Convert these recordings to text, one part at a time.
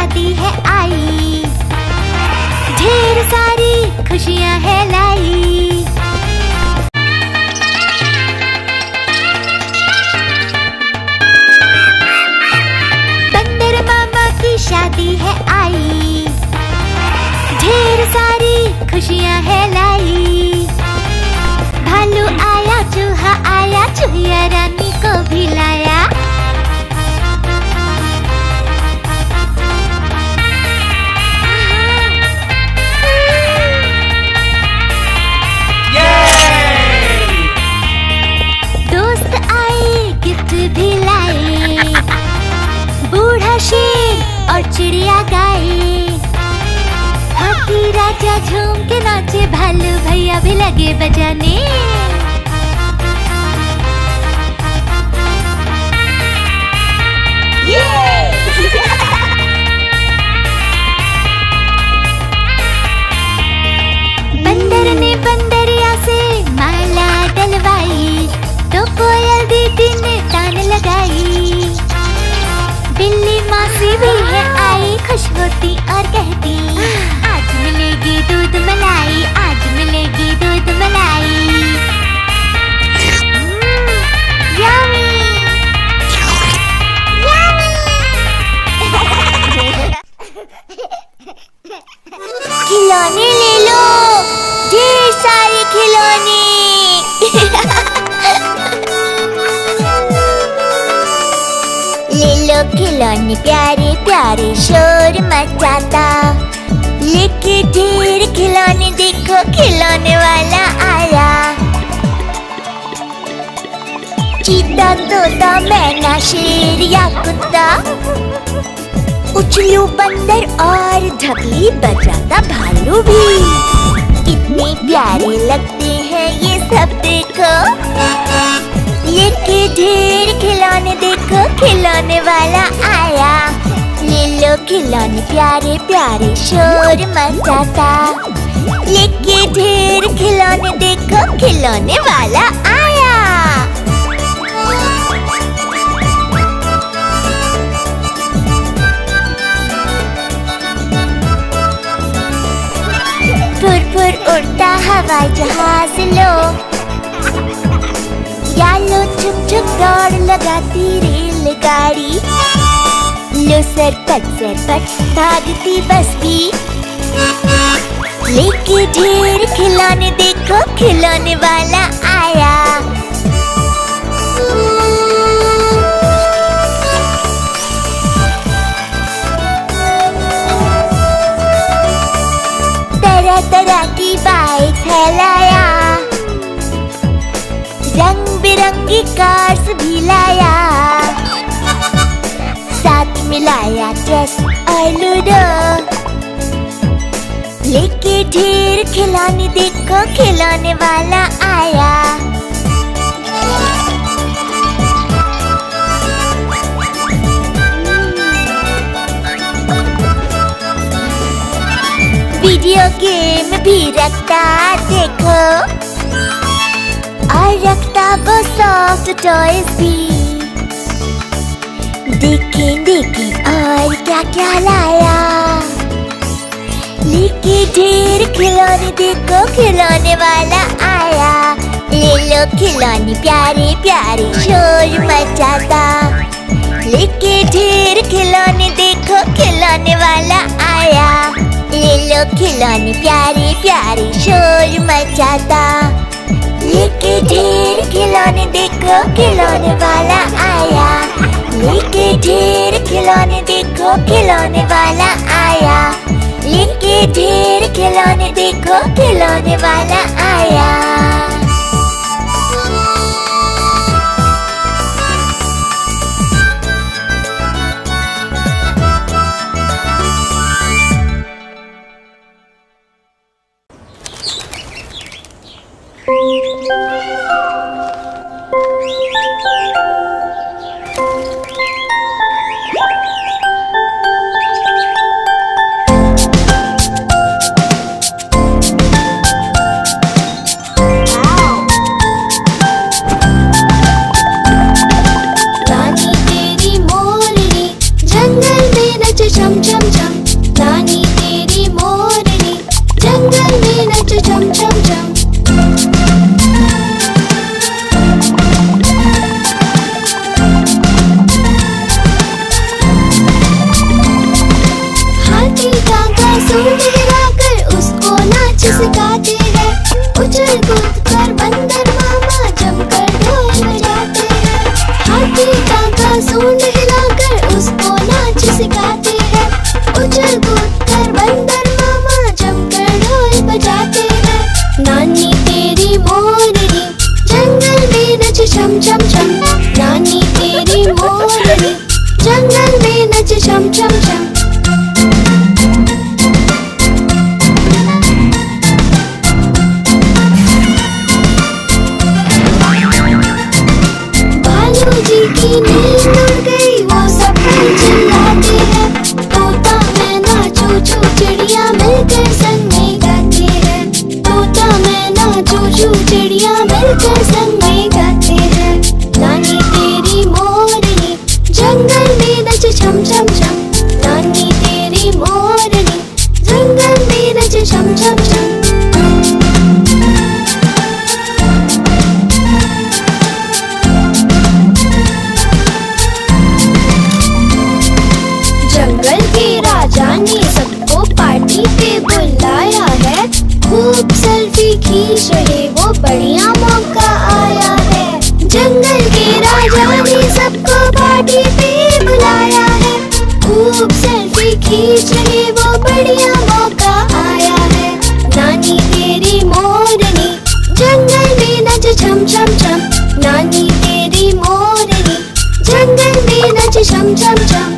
शादी है आई, ढेर सारी खुशियां है लाई। बंदर मामा की शादी है आई, ढेर सारी खुशियां है लाई। भालू आया, चूहा आया, चूहिया रानी को भी लाया। दोस्त आए, गिफ्ट भी लाए, बूढ़ा शेर और चिड़िया गाए। हाथी राजा झूम के नाचे, भालू भैया भी लगे बजाने। बंदर ने बंदरिया से माला डलवाई, तो कोयल दीदी ने तान लगाई। बिल्ली मासी भी है आई, खुश होती और कहती, आज मिलेगी दूध मलाई, आज मिलेगी दूध मलाई। यम्मी खिलौने ले लो, ढेर सारे खिलौने। ले लो खिलौने प्यारे प्यारे, शोर मचाता। लेके ढेर खिलौने, देखो खिलौने वाला आया। चीता, तोता, मैना, शेर या कुत्ता, उछलू बंदर और ढकली बजाता भालू भी। कितने प्यारे लगते हैं ये सब, देखो। लेके ढेर खिलौने, देखो खिलौने वाला आया। ले लो खिलौने प्यारे प्यारे, शोर मचाता। लेके ढेर खिलौने, देखो खिलौने वाला आया। फुर फुर उड़ता हवाई जहाज लो, या लो छुप छुप दौड़ लगाती रेलगाड़ी। लो सरपट भागती बस भी। लेके ढेर खिलौने, देखो खिलौने वाला आया। तरह तरह की बाइक है लाया, रंग बिरंगी कार्स भी लाया। साथ मिलाया चेस और लूडो। लेके ढेर खिलौने, देखो खिलौने वाला आया। वीडियो गेम भी रखता, देखो, और रखता वो सॉफ्ट टॉयज भी। देखें और क्या क्या लाया। लेके ढेर खिलौने, देखो खिलौने वाला आया। ले लो खिलौने प्यारे प्यारे, शोर मचाता। लेके ढेर खिलौने, देखो खिलौने वाला आया। ले लो खिलौने प्यारे प्यारे, शोर मचाता। लेके ढेर खिलौने, देखो खिलौने वाला आया। लेके ढेर खिलौने, देखो खिलौने वाला आया। लेके ढेर खिलौने, देखो खिलौने वाला आया। सूंड हिलाकर उसको नाच सिखाते हैं। उछल कूद कर बंदर मामा जमकर ढोल बजाते हैं। हाथी काका सूंड हिलाकर उसको नाच सिखाते हैं। उछल कूद कर बंदर मामा जमकर ढोल बजाते हैं। नानी तेरी मोरनी जंगल में नच छम छम छम। नानी तेरी मोरनी जंगल में नच छम छम छम। भालू जी की नींद उड़ गई वो सब पर चिल्लाते हैं। तोता मैना चूचू चिड़िया मिलकर संग में गाते हैं। तोता मैना चूचू चिड़िया मिलकर संग में गाते हैं। नानी तेरी मोरनी जंगल में नच छम छम छम। नानी तेरी मोरनी जंगल में नच छम छम छम। जंगल के राजा ने सबको पार्टी पे बुलाया है। खूब सेल्फी खींच रहे वो बढ़िया मौका आया है। जंगल के राजा ने सबको पार्टी पे बुलाया है। खूब सेल्फी खींच रहे वो बढ़िया मौका आया है। नानी तेरी मोरनी जंगल में नच छम छम छम। नानी तेरी मोरनी जंगल में नच छम छम छम।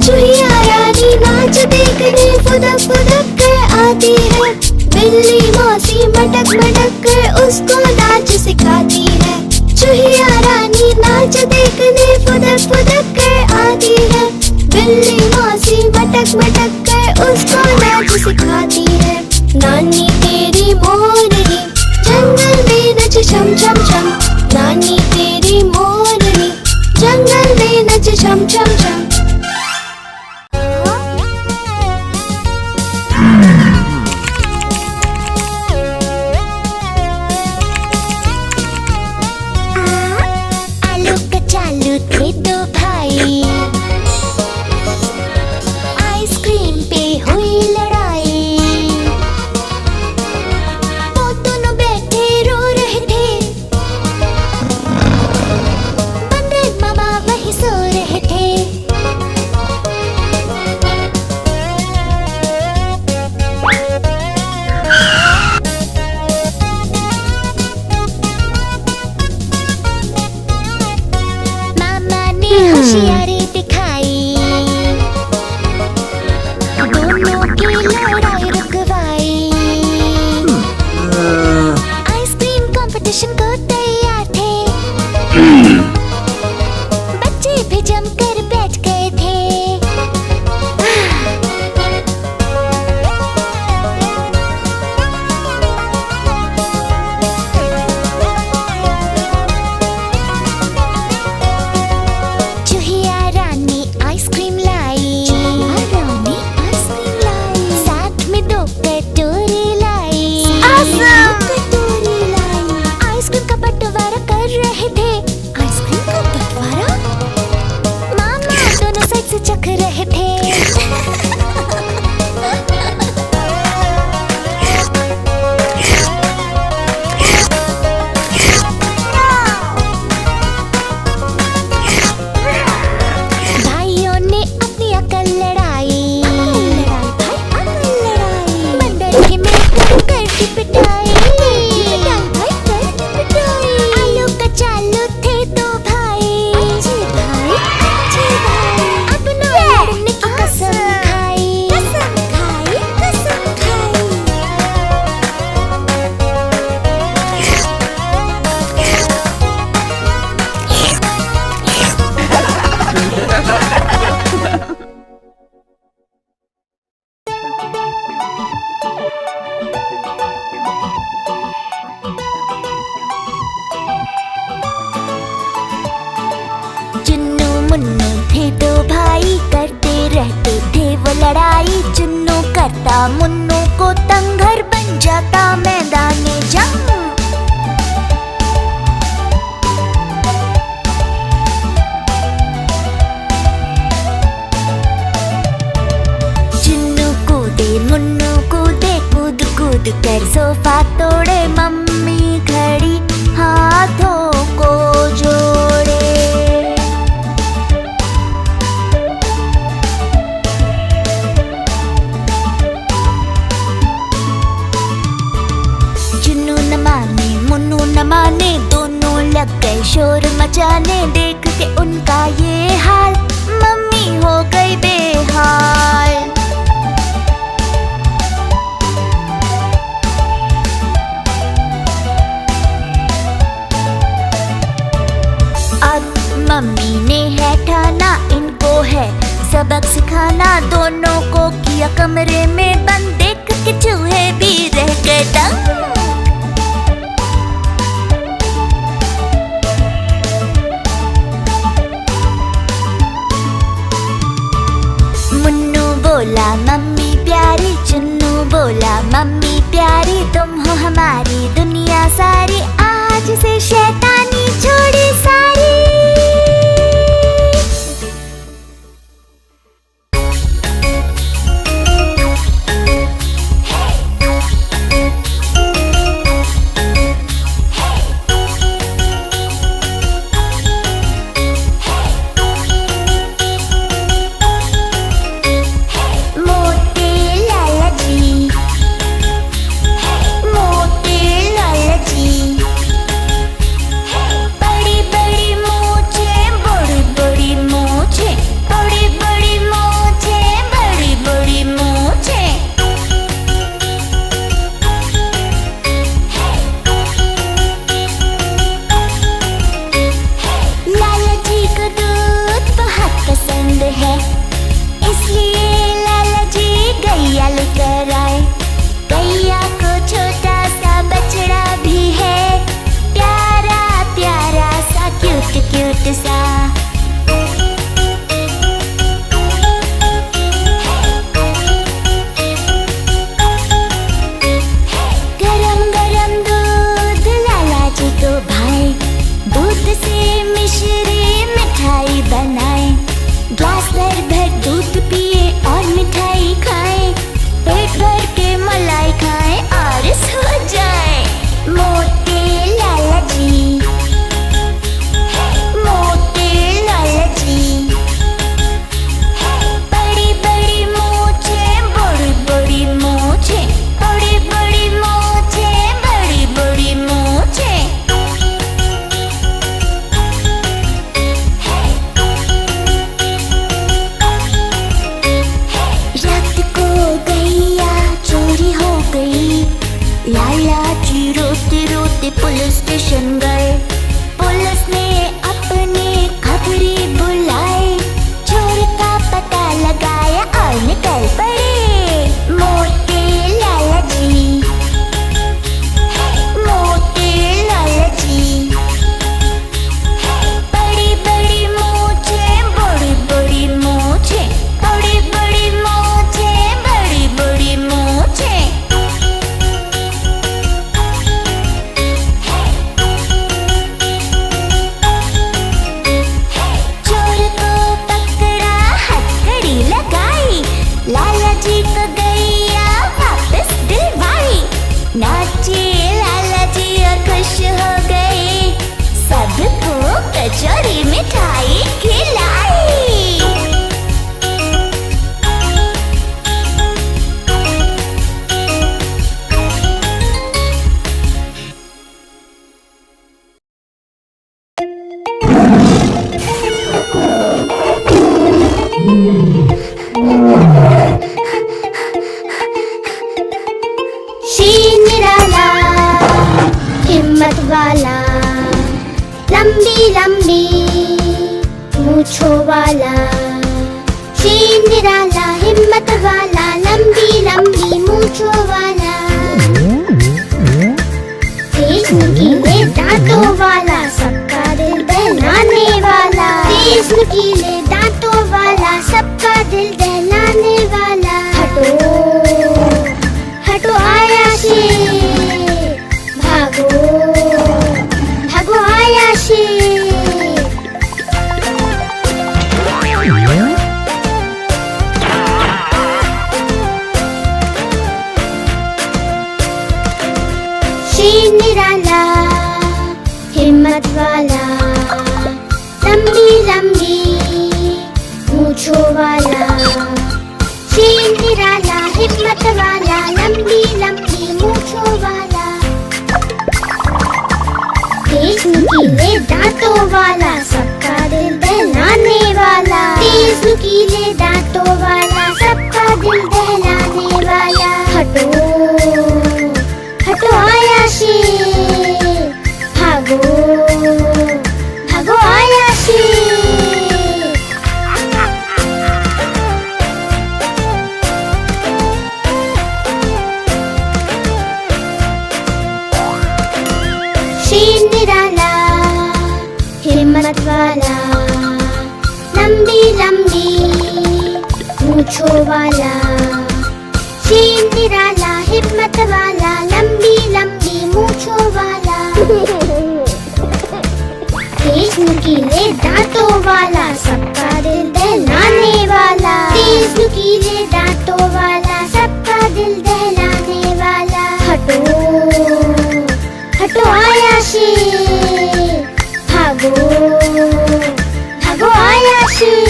चूहिया रानी नाच देखने फुदक फुदक कर आती है। बिल्ली मौसी मटक मटक कर उसको नाच सिखाती है। चूहिया रानी नाच देखने फुदक फुदक कर आती है। बिल्ली मौसी मटक मटक कर उसको नाच सिखाती है। नानी तेरी मोरनी जंगल में नच छम छम छम। नानी तेरी मोरनी जंगल में नच छम छम छम। आलू कचालू थे दो भाई, आइसक्रीम पे हुई लड़ाई। वो दोनों बैठे रो रहे थे, बंदर मामा वहीं सो रहे थे। मामा ने होशियारी दिखाई, दोनों की लड़ाई रुकवाई। आइसक्रीम कंपटीशन को तैयार थे, बच्चे भी जमकर बैठ गए थे। चूहिया रानी आइसक्रीम लाई, साथ में दो कटोरी लाई। आइसक्रीम का बंटवारा कर रहे थे। आइसक्रीम का बंटवारा? मामा दोनों साइड से चख रहे थे। भाइयों ने अपनी अकल लड़ाई, बंदर की मिलकर कर दी पिटाई। आलू कचालू थे दो भाई, अपनों लड़ने की कसम खाई। चुन्नू मुन्नू थे दो भाई, करते रहते थे वो लड़ाई। चुन्नू करता मुन्नू को तंग, घर बन जाता मैदाने जंग। कर सोफा तोड़े, मम्मी खड़ी हाथों को जोड़े। जुन्नू न माने मुन्नू न माने, दोनों लग गए शोर मचाने। देख के उनका ये हाल, मम्मी हो गई बेहाल। अब मम्मी ने है ठाना, इनको है सबक सिखाना। दोनों को किया कमरे में बंद, देख के चूहे भी रह गए दंग। मुन्नू बोला मम्मी प्यारी, चुन्नू बोला मम्मी प्यारी। तुम हो हमारी दुनिया सारी, आज से शैतानी छोड़ी सारी। पुलिस स्टेशन गए, पुलिस ने अपने खबरी बुलाए। चोर का पता लगाया और निकल पड़े मोटे लाला जी, मोटे लाला जी। बड़ी बड़ी मूंछें, बड़ी बड़ी मूंछें, बड़ी बड़ी मूंछें, बड़ी बड़ी मूंछें। लाला जी को गैया वापस दिलवाई। नाचे लाला जी और खुश हो गए, सबको कचौरी मिठाई खिलाई। हिम्मत वाला, लंबी लंबी मूंछों वाला। शीन निराला, हिम्मत वाला, लंबी लंबी मूंछों वाला। तेज नुकीले दांतों वाला, सबका दिल दहलाने वाला। तेज नुकीले दांतों वाला, सबका दिल दहलाने वाला। हटो हटो आया शेर, भागो भागो आया शेर। शेर निराला हिम्मत वाला, लंबी लंबी मूंछों वाला। शेर निराला हिम्मत वाला, लंबी लंबी मूंछों वाला। तेज नुकीले दांतों वाला, सबका दिल दहलाने वाला। तेज नुकीले दांतों वाला, सबका दिल दहलाने वाला। हटो हटो आया शेर, भागो भागो आया शेर। शेर निराला हिम्मत वाला, लंबी लंबी मूंछों वाला। शेर निराला हिम्मत वाला, लंबी लंबी मूंछों वाला। तेज नुकीले दांतों वाला, सबका दिल दहलाने वाला। तेज नुकीले दांतों वाला, सबका दिल दहलाने वाला। हटो हटो आया शेर, भागो भागो आया शेर।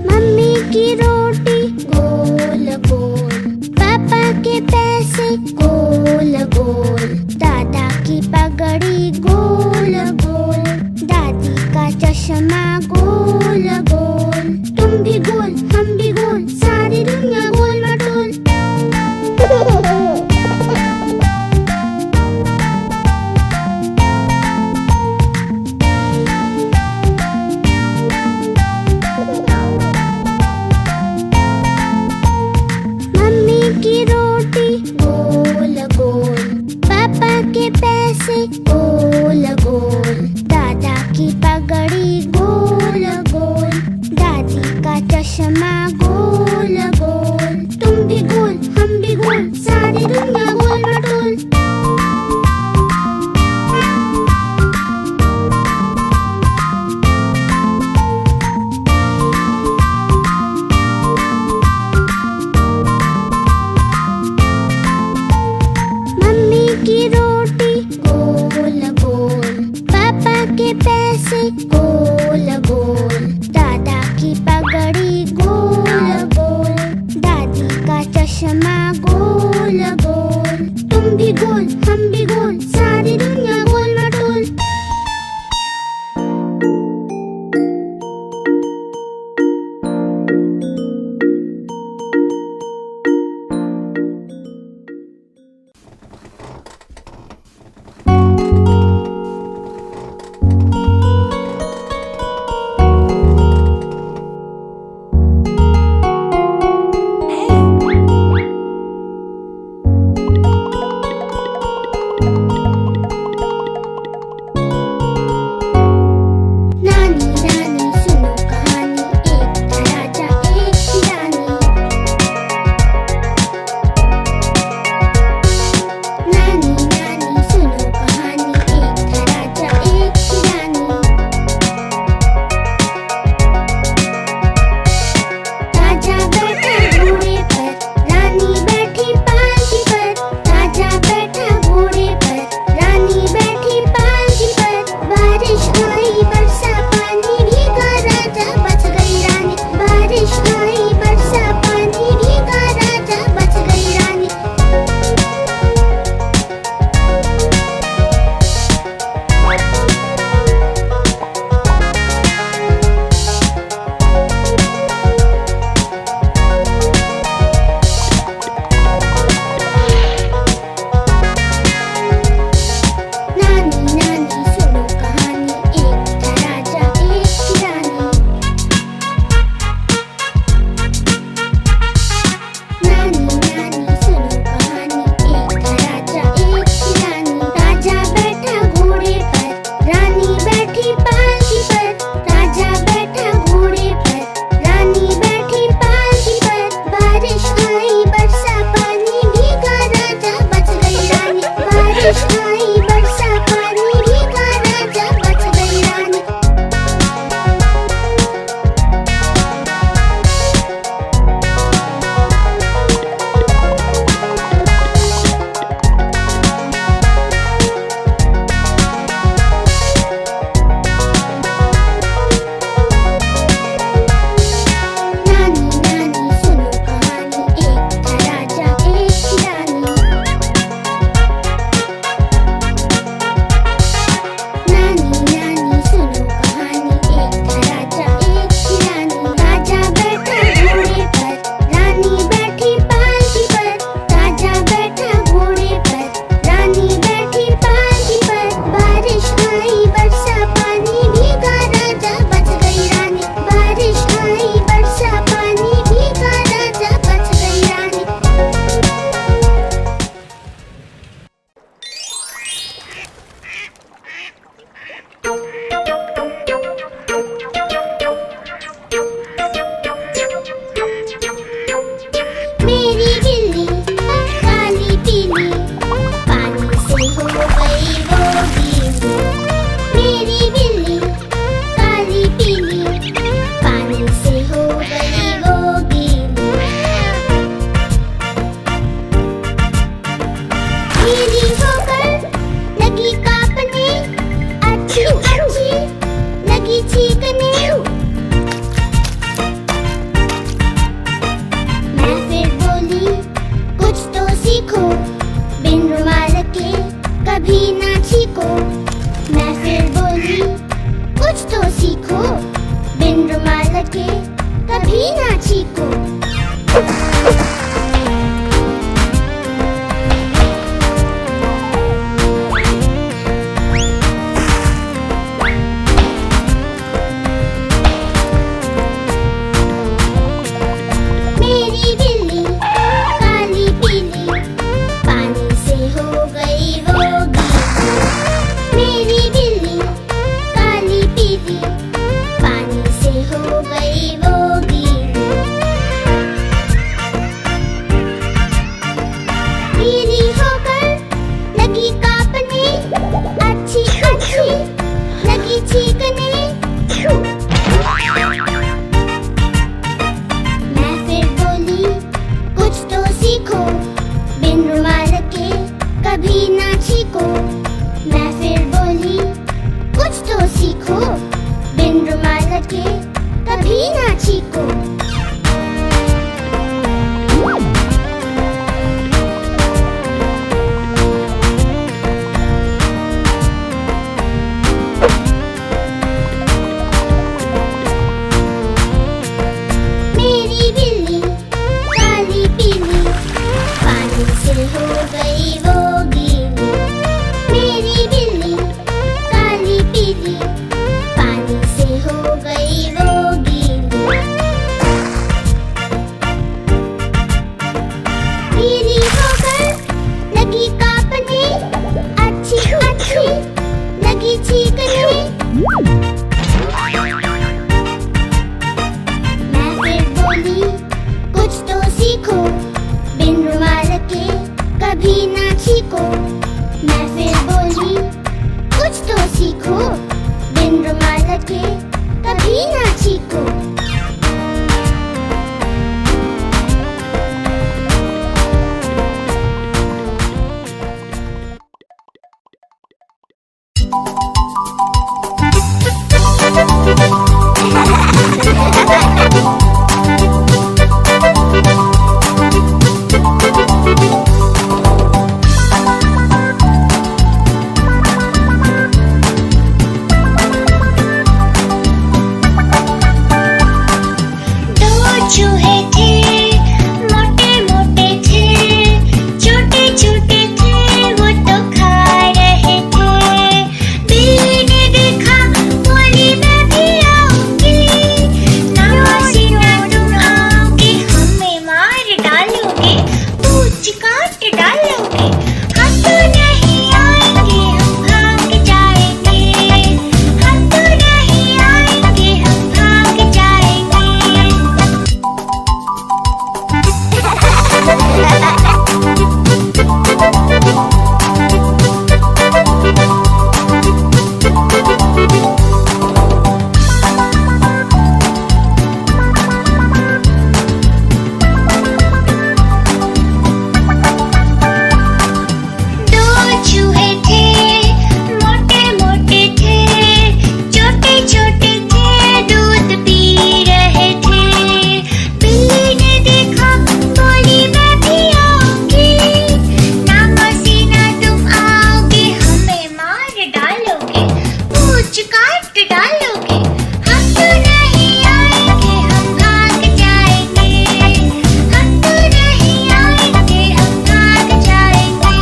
मम्मी की रोटी गोल गोल, पापा के पैसे गोल गोल। दादा की पगड़ी गोल गोल, दादी का चश्मा गोल गोल। तुम भी गोल हम भी गोल, सारी दुनिया गोल मटोल। मम्मी की रोटी गोल गोल, पापा के पैसे गोल गोल। दादा की पगड़ी गोल गोल, दादी का चश्मा गोल गोल। तुम भी गोल हम भी गोल, सारी दुनिया गोल मटोल। मम्मी की रोटी गोल गोल, पापा के पैसे गोल गोल। दादा की पगड़ी गोल गोल, दादी का चश्मा गोल गोल। तुम भी गोल हम भी गोल, सारी दुनिया गोल मटोल। छींकने। मैं फिर बोली कुछ तो सीखो, बिन रुमाल के कभी ना छींको। मैं फिर बोली कुछ तो सीखो, बिन रुमाल के कभी ना छींको। मेरी बिल्ली काली पीली, पानी से हो गई वो गीली। मेरी बिल्ली काली पीली, पानी से हो गई वो गीली। पीली होकर लगी कांपने, अच्छी अच्छी लगी छींकने। मैं फिर बोली कुछ तो सीखो, बिन रुमाल के कभी ना छींको। मैं फिर बोली कुछ तो सीखो, बिन रुमाल के कभी ना छींको। चूहे थे, मोटे मोटे थे, छोटे छोटे थे, वो तो खा रहे थे। बिल्ली ने देखा, बोली मैं भी आऊंगी। ना मौसी ना तुम आओगे, हमें मार डालोगे, पूंछ काट डालोगे। हम तो नहीं आएंगे, हम भाग जाएंगे। हम तो नहीं आएंगे, हम भाग जाएंगे। दो चूहे थे, मोटे मोटे थे, छोटे छोटे थे, दूध पी रहे थे। बिल्ली ने देखा, बोली मैं भी आऊंगी। ना मौसी ना तुम आओगे, हमें मार डालोगे, पूंछ काट डालोगे। हम तो नहीं आएंगे, हम भाग जाएंगे। हम तो नहीं आएंगे, हम भाग जाएंगे।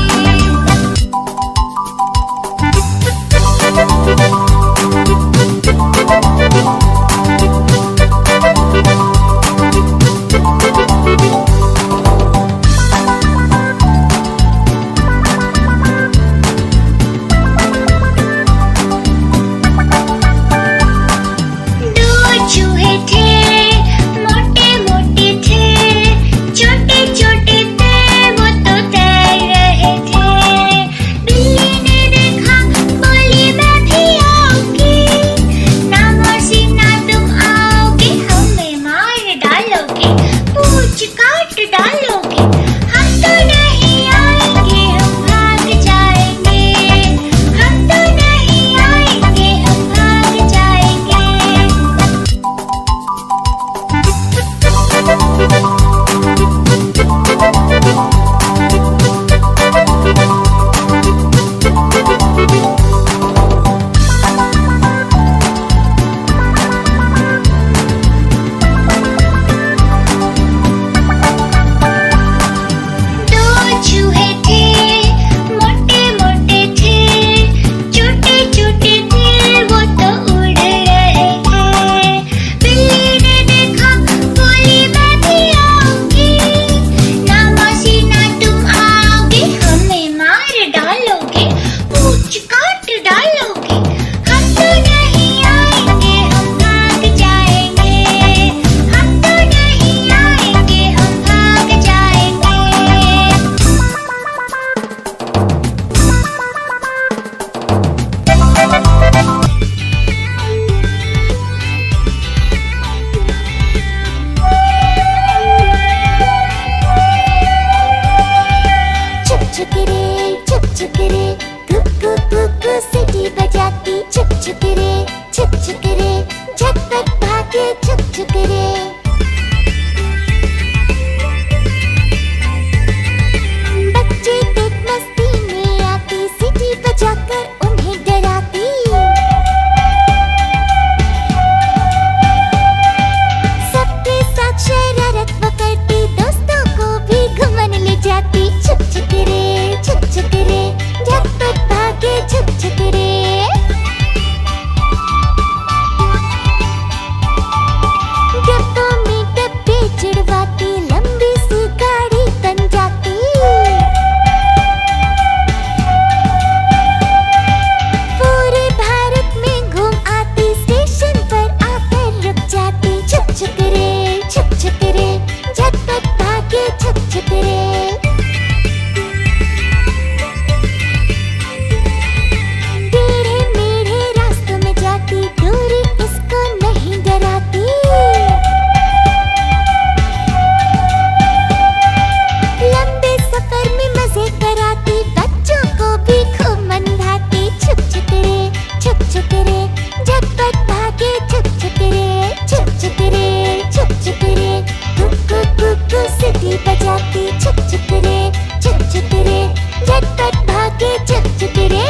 भागे छुप छुप रे। बच्चे देख मस्ती में आते, सीटी बजाकर उन्हें डराती। सबके साथ शरारत वो करती, दोस्तों को भी घुमन ले जाती। छुप छुप रे, छुप छुप रे, झटपट भागे छुप छुप रे। डब्बों में डब्बे चिड़वाती, लंबी सी गाड़ी बन जाती। पूरे भारत में घूम आती, स्टेशन पर आकर रुक जाती। छुप छुप रे, छुप छुप रे, झटपट भागे छुप छुप रे। टेढ़े मेढ़े रास्तों में जाती, दूरी इसको नहीं डराती। लंबे सफर में मजे कराती, बच्चों को भी खूब मंधाती। छुप छुप रे, छुप छुप रे, झटपट भागे छुप छुप रे। छुप छुप रे, छुप छुप रे, कुकू कुकू सीटी बजाती। छुप छुप रे, छुप छुप रे, झटपट भागे छुप छुप रे।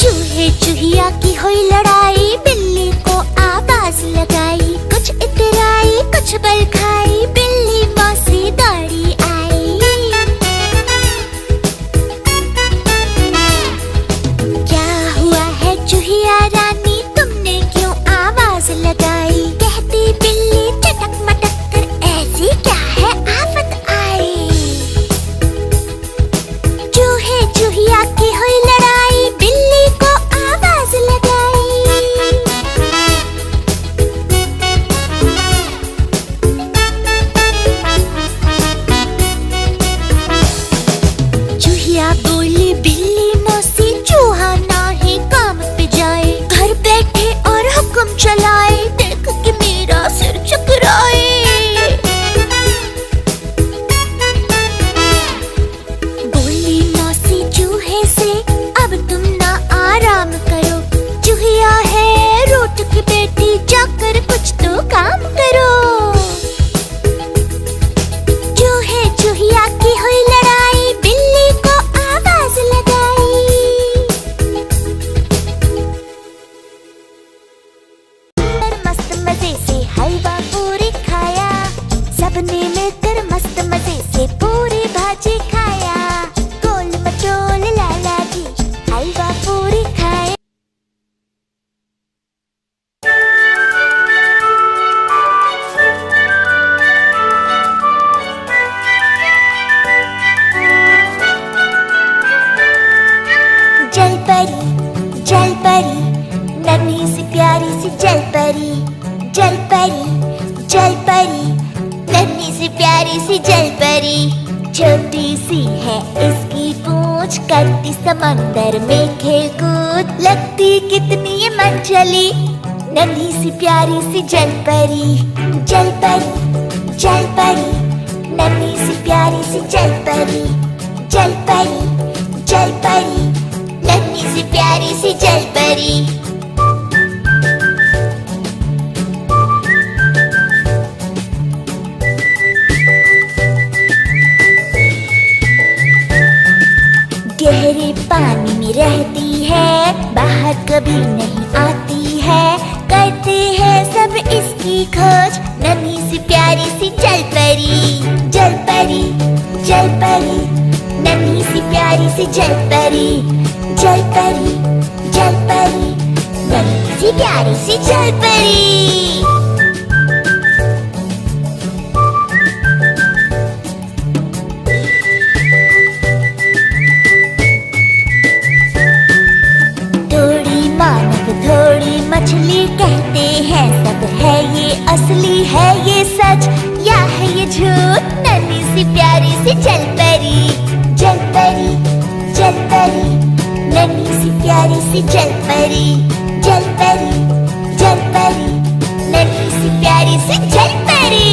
चूहे चूहिया की हुई लड़ाई, बिल्ली को आवाज लगाई। कुछ इतराई कुछ बल खाई, बिल्ली मौसी दौड़ी आई। क्या हुआ है चूहिया रानी, तुमने क्यों आवाज लगाई? कहती बिल्ली चटक मटक कर, ऐसी क्या है आफत आई? चूहे चूहिया की हुई लड़ाई, बिल्ली को आवाज लगाई। चूहिया बोली बिल्ली मौसी, चूहा ना ही काम पे जाए, घर बैठे और हुक्म चलाए, देख के मेरा सिर चकराए। बोली मौसी चूहे से, अब तुम ना आराम करो, चूहिया है रोट की बेटी, जाकर कुछ तो काम करो। चूहे चूहिया की हुई लड़ाई, बिल्ली को आवाज लगाई। मस्त मजे से हलवा पूरी खाया, सबने मिलकर मस्त मजे से पूरी भाजी खाया। गोल मटोल लाला जी हलवा पूरी खाया। जल परी, नन्ही सी प्यारी सी जल परी। जल परी, जल परी, नन्ही सी प्यारी सी जल परी। छोटी सी है इसकी पूंछ, करती समंदर में खेल कूद, लगती कितनी ये मन चली, नन्ही सी प्यारी सी जल परी। जल परी, जल परी, नन्ही सी प्यारी सी जल परी। जल परी, जल परी, नन्ही सी प्यारी सी जल परी। गहरे पानी में रहती है, बाहर कभी नहीं आती है, करते हैं सब इसकी खोज, नन्ही सी प्यारी सी जल परी। जल परी, जल परी, नन्ही सी प्यारी सी जल परी। जल परी, जल परी, नन्ही सी प्यारी सी जल परी। मछली कहते हैं सब है ये असली, है ये सच या है ये झूठ, नन्ही सी प्यारी सी जल परी। जल परी, सी जल परी, जल परी, जल परी, नन्ही सी प्यारी सी जल परी।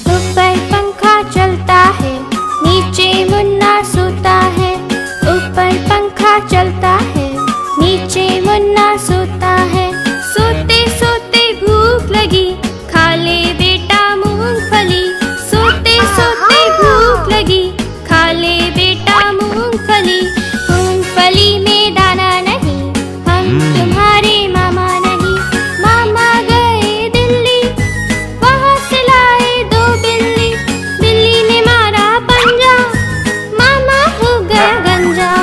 ऊपर पंखा चलता है, नीचे मुन्ना सोता है। ऊपर पंखा चलता है, नीचे मुन्ना सोता है। सोते सोते भूख लगी, खा ले बेटा मूंगफली। सोते सोते भूख लगी, खा ले बेटा मूंगफली। मूंगफली में दाना नहीं, हम तुम्हारे मामा नहीं। मामा गए दिल्ली, वहाँ से लाए दो बिल्ली। बिल्ली ने मारा पंजा, मामा हो गया गंजा।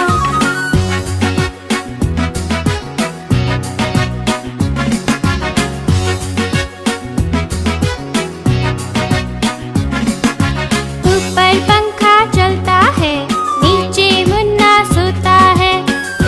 ऊपर पंखा चलता है, नीचे मुन्ना सोता है।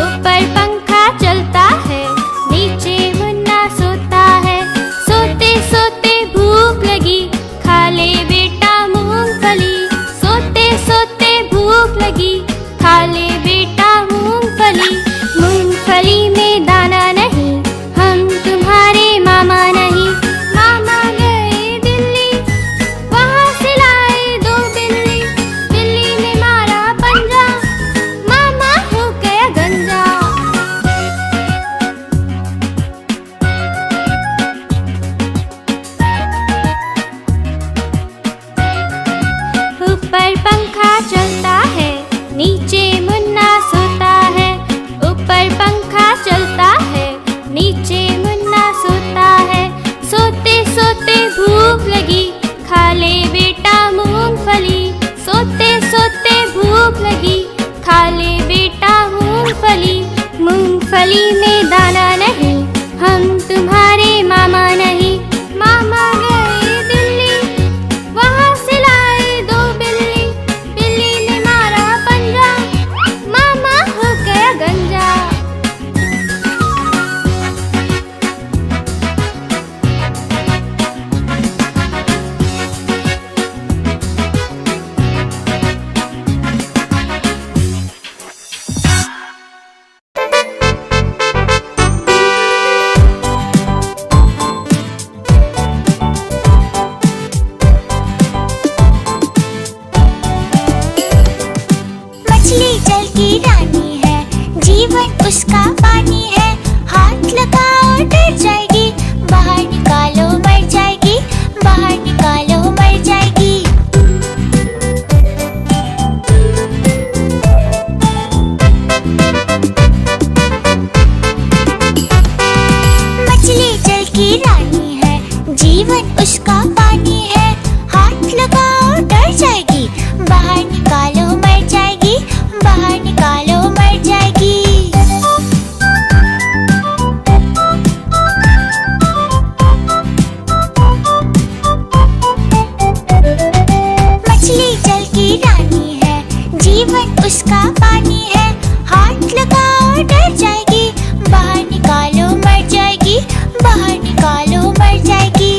ऊपर पंखा चलता है, नीचे मुन्ना सोता है। सोते सोते भूख लगी, खा ले बेटा मूंगफली। सोते सोते भूख लगी, खा ले बेटा मूंगफली। मूंगफली में दाना नहीं, हम तुम्हारे मामा नहीं। मामा गए दिल्ली, वहाँ से लाए दो बिल्ली। बिल्ली ने मारा पंजा, मामा हो गया गंजा। ऊपर पंखा चलता है, नीचे मुन्ना सोता है। ऊपर पंखा चलता है, नीचे मुन्ना सोता है। सोते सोते भूख लगी, खा ले बेटा मूंगफली। सोते सोते भूख लगी, खा ले बेटा मूंगफली। मूंगफली में दाना नहीं, हम तुम्हारे मामा नहीं। मामा गए दिल्ली, वहाँ से लाए दो बिल्ली। बिल्ली ने मारा पंजा, मामा हो गया गंजा। मछली जल की रानी है, जीवन उसका पानी है। हाथ लगाओ डर जाएगी, बाहर निकालो मर जाएगी। बाहर निकालो मर जाएगी। मछली जल की रानी है, जीवन उसका पानी है। हाथ लगाओ डर जाएगी, बाहर निकालो मर जाएगी। बाहर निकालो मर जाएगी। मछली जल की रानी है, जीवन उसका पानी है। हाथ लगाओ डर जाएगी, बाहर निकालो मर जाएगी। बाहर निकालो मर जाएगी।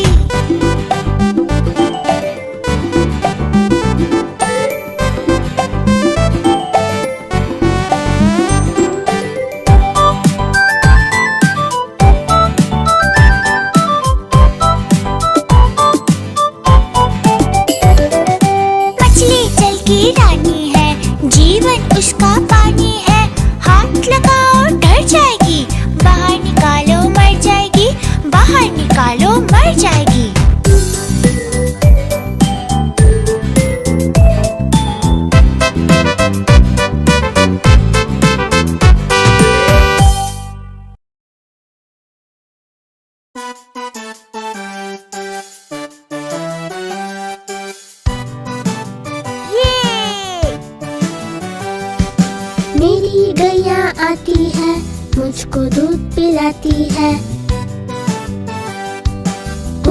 मछली जल की रानी है, जीवन उसका पानी है। हाथ लगाओ डर जाएगी, बाहर निकालो मर जाएगी। बाहर निकालो मर जाएगी। मेरी गैया आती है, मुझको दूध पिलाती है।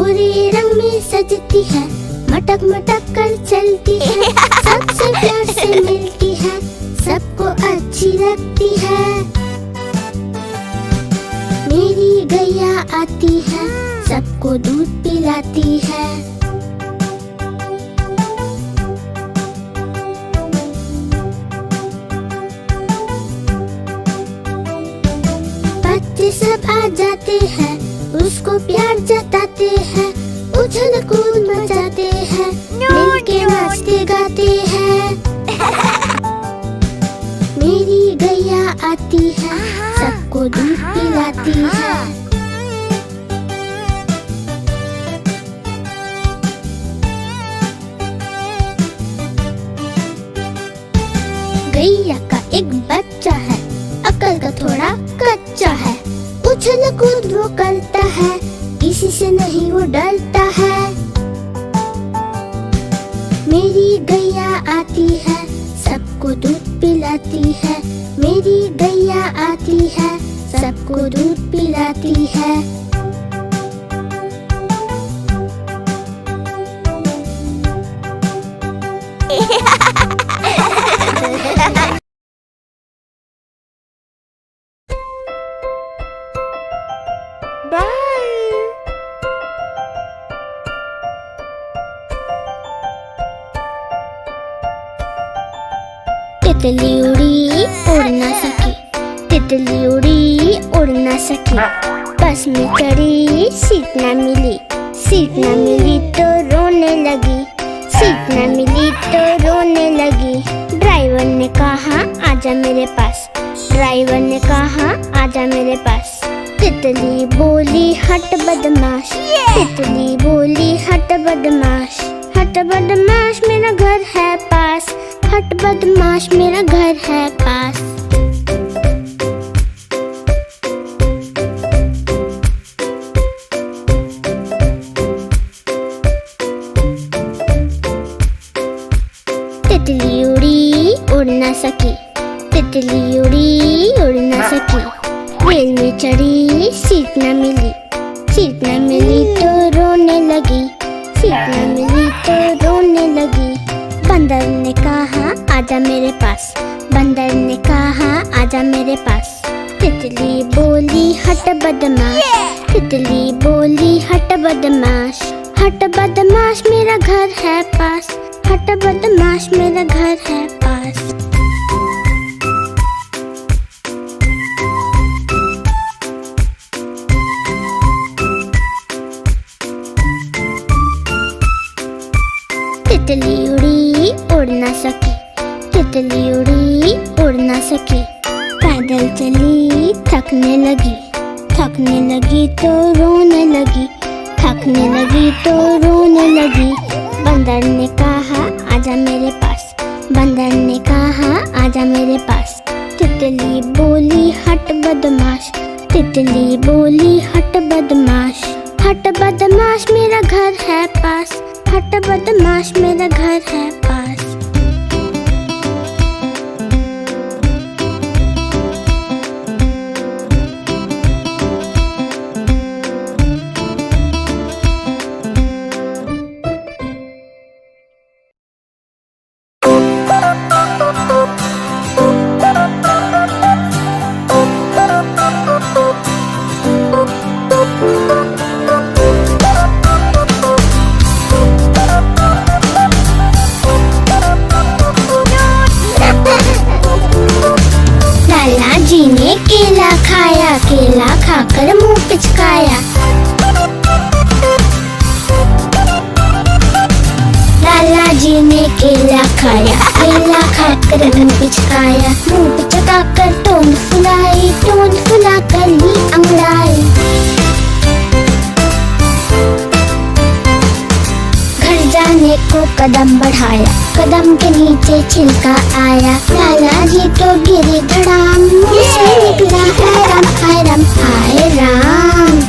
गोरे रंग में सजती है, मटक मटक कर चलती है, सबसे प्यार से मिलती है, सबको अच्छी लगती है। मेरी गैया आती है, सबको दूध पिलाती है। बच्चे सब आ जाते हैं, उसको प्यार जताते हैं, उछल कूद मचाते हैं, मिलके नाचते गाते हैं। मेरी गैया आती है, सबको दूध पिलाती है। गैया का एक बच्चा है, अकल का थोड़ा कच्चा है, उछल कूद वो करता है, किसी से नहीं वो डरता है। मेरी गैया आती है, सबको दूध पिलाती है। मेरी गैया आती है, सबको दूध पिलाती है। तितली उड़ी उड़ ना सकी, तितली उड़ी उड़ ना सकी, बस में चढ़ी सीट ना मिली, सीट ना मिली तो रोने लगी, सीट ना मिली तो रोने लगी। ड्राइवर ने कहा आजा मेरे पास, ड्राइवर ने कहा आजा मेरे पास। तितली बोली हट बदमाश, तितली बोली हट बदमाश, हट बदमाश मेरा घर है पास, हट बदमाश मेरा घर है पास। तितली उड़ी उड़ ना सकी, तितली उड़ी उड़ ना सकी, रेल में चढ़ी सीट न मिली, सीट न मिली तो रोने लगी, सीट न मिली तो रोने लगी। बंदर ने कहा आजा मेरे पास, बंदर ने कहा आजा मेरे पास। तितली बोली हट बदमाश, तितली बोली हट बदमाश, हट बदमाश मेरा घर है पास, हट बदमाश मेरा घर है पास। तितली उड़ी उड़ ना सकी, तितली उड़ी उड़ ना सकी, पैदल चली थकने लगी, थकने लगी तो रोने लगी, थकने लगी तो रोने लगी। बंदर ने कहा आजा मेरे पास, बंदर ने कहा आजा मेरे पास। तितली बोली हट बदमाश, तितली बोली हट बदमाश, हट बदमाश मेरा घर है पास, हट बदमाश मेरा घर है पास। केला खाया, केला खाकर मुंह पिचकाया, लाला जी ने केला खाया, केला खाकर मुंह पिचकाया, मुंह पिचकाकर टोन फुलाई, टोन फुलाकर ली अंगड़ाई। घर जाने को कदम बढ़ाया, कदम के नीचे छिलका आया, लाला जी तो गिरे धड़ाम, मुंह से निकला हाय राम हाय राम हाय राम।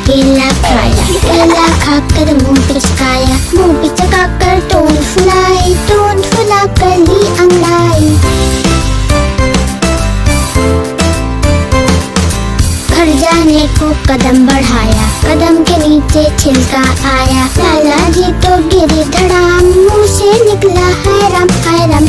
केला खाया, केला खाकर मुंह पिचकाया, मुंह पिचकाकर टोन फुलाई, टोन फुलाकर ली अंगड़ाई। घर जाने को कदम बढ़ाया, कदम के नीचे छिलका आया, लाला जी तो गिरे धड़ाम, मुंह से निकला है राम, हाय राम।